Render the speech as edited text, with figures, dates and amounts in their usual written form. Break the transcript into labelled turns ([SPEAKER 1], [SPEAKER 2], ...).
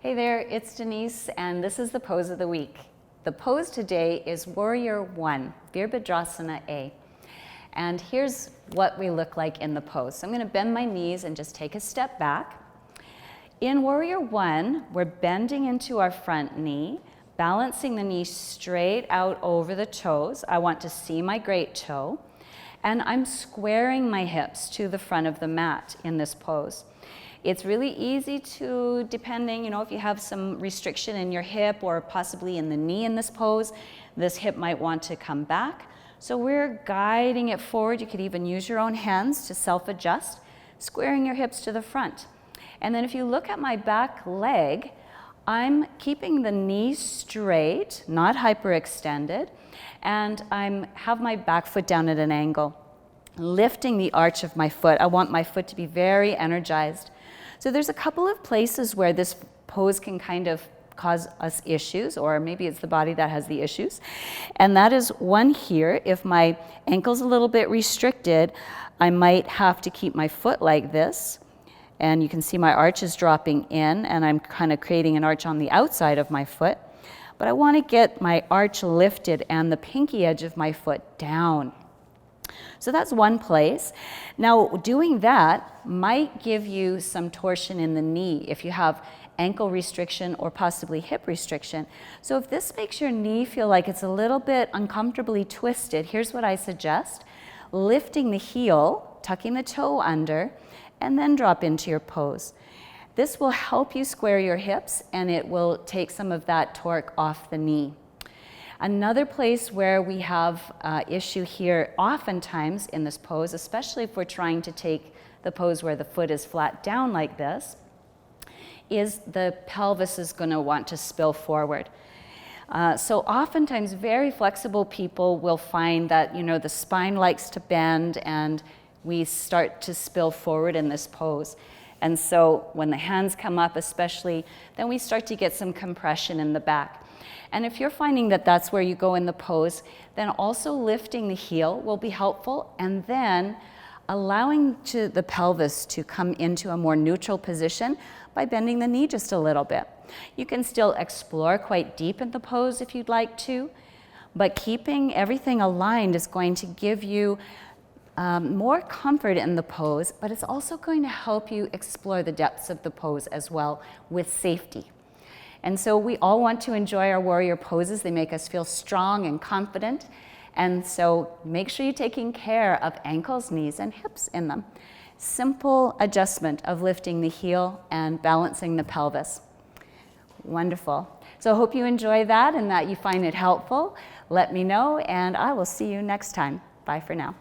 [SPEAKER 1] Hey there, it's Denise, and this is the pose of the week. The pose today is Warrior 1, Virabhadrasana A. And here's what we look like in the pose. So I'm going to bend my knees and just take a step back. In Warrior 1, we're bending into our front knee, balancing the knee straight out over the toes. I want to see my great toe. And I'm squaring my hips to the front of the mat in this pose. It's really easy to, depending, if you have some restriction in your hip or possibly in the knee in this pose, this hip might want to come back. So we're guiding it forward. You could even use your own hands to self-adjust, squaring your hips to the front. And then if you look at my back leg, I'm keeping the knee straight, not hyperextended, and I have my back foot down at an angle, lifting the arch of my foot. I want my foot to be very energized. So there's a couple of places where this pose can kind of cause us issues, or maybe it's the body that has the issues. And that is one here. If my ankle's a little bit restricted, I might have to keep my foot like this. And you can see my arch is dropping in, and I'm kind of creating an arch on the outside of my foot. But I want to get my arch lifted and the pinky edge of my foot down. So that's one place. Now, doing that might give you some torsion in the knee if you have ankle restriction or possibly hip restriction. So if this makes your knee feel like it's a little bit uncomfortably twisted, here's what I suggest. Lifting the heel, tucking the toe under, and then drop into your pose. This will help you square your hips, and it will take some of that torque off the knee. Another place where we have issue here oftentimes in this pose, especially if we're trying to take the pose where the foot is flat down like this, is the pelvis is going to want to spill forward. So oftentimes very flexible people will find that the spine likes to bend and we start to spill forward in this pose. And so when the hands come up especially, then we start to get some compression in the back. And if you're finding that that's where you go in the pose, then also lifting the heel will be helpful, and then allowing the pelvis to come into a more neutral position by bending the knee just a little bit. You can still explore quite deep in the pose if you'd like to, but keeping everything aligned is going to give you more comfort in the pose, but it's also going to help you explore the depths of the pose as well with safety. And so we all want to enjoy our warrior poses. They make us feel strong and confident. And so make sure you're taking care of ankles, knees, and hips in them. Simple adjustment of lifting the heel and balancing the pelvis. Wonderful. So I hope you enjoy that and that you find it helpful. Let me know, and I will see you next time. Bye for now.